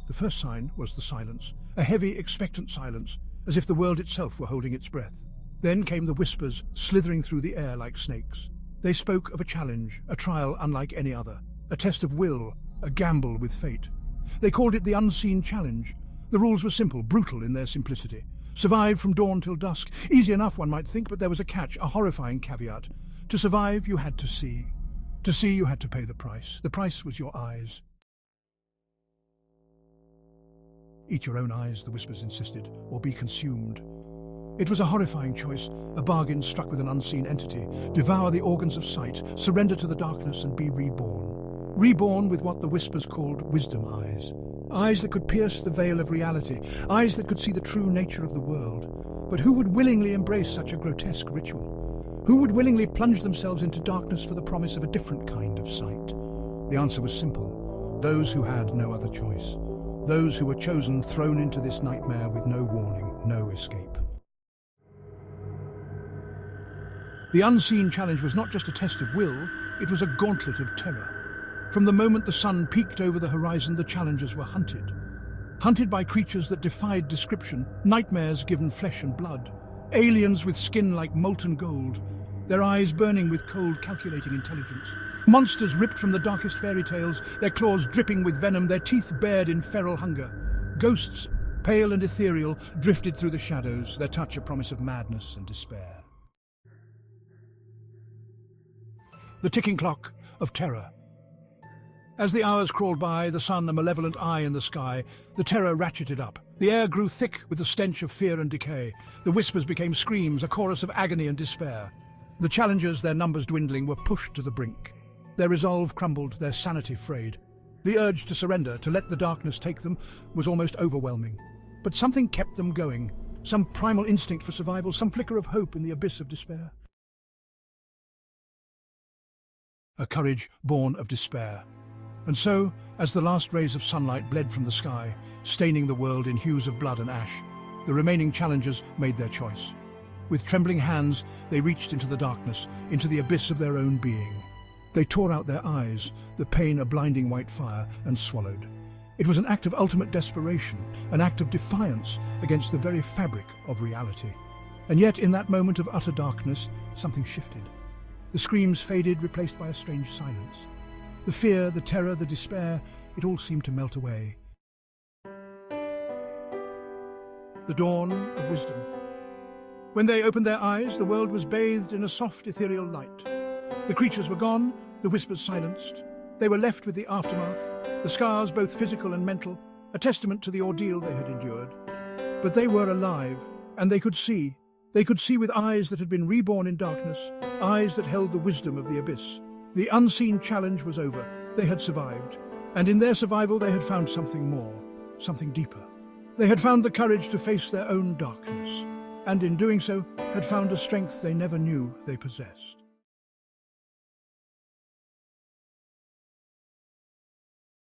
The first sign was the silence, a heavy, expectant silence, as if the world itself were holding its breath. Then came the whispers, slithering through the air like snakes. They spoke of a challenge, a trial unlike any other, a test of will, a gamble with fate. They called it the unseen challenge. The rules were simple, brutal in their simplicity. Survive from dawn till dusk. Easy enough, one might think, but there was a catch, a horrifying caveat. To survive, you had to see. To see, you had to pay the price. The price was your eyes. Eat your own eyes, the whispers insisted, or be consumed. It was a horrifying choice, a bargain struck with an unseen entity. Devour the organs of sight, surrender to the darkness and be reborn. Reborn with what the whispers called wisdom eyes. Eyes that could pierce the veil of reality, eyes that could see the true nature of the world. But who would willingly embrace such a grotesque ritual? Who would willingly plunge themselves into darkness for the promise of a different kind of sight? The answer was simple. Those who had no other choice. Those who were chosen, thrown into this nightmare with no warning, no escape. The unseen challenge was not just a test of will, it was a gauntlet of terror. From the moment the sun peaked over the horizon, the challengers were hunted. Hunted by creatures that defied description, nightmares given flesh and blood. Aliens with skin like molten gold, their eyes burning with cold, calculating intelligence. Monsters ripped from the darkest fairy tales, their claws dripping with venom, their teeth bared in feral hunger. Ghosts, pale and ethereal, drifted through the shadows, their touch a promise of madness and despair. The ticking clock of terror. As the hours crawled by, the sun a malevolent eye in the sky, the terror ratcheted up. The air grew thick with the stench of fear and decay. The whispers became screams, a chorus of agony and despair. The challengers, their numbers dwindling, were pushed to the brink. Their resolve crumbled, their sanity frayed. The urge to surrender, to let the darkness take them, was almost overwhelming. But something kept them going, some primal instinct for survival, some flicker of hope in the abyss of despair. A courage born of despair. And so, as the last rays of sunlight bled from the sky, staining the world in hues of blood and ash, the remaining challengers made their choice. With trembling hands, they reached into the darkness, into the abyss of their own being. They tore out their eyes, the pain a blinding white fire, and swallowed. It was an act of ultimate desperation, an act of defiance against the very fabric of reality. And yet, in that moment of utter darkness, something shifted. The screams faded, replaced by a strange silence. The fear, the terror, the despair, it all seemed to melt away. The dawn of wisdom. When they opened their eyes, the world was bathed in a soft, ethereal light. The creatures were gone, the whispers silenced. They were left with the aftermath, the scars both physical and mental, a testament to the ordeal they had endured. But they were alive, and they could see. They could see with eyes that had been reborn in darkness, eyes that held the wisdom of the abyss. The unseen challenge was over. They had survived. And in their survival, they had found something more, something deeper. They had found the courage to face their own darkness, and in doing so, had found a strength they never knew they possessed.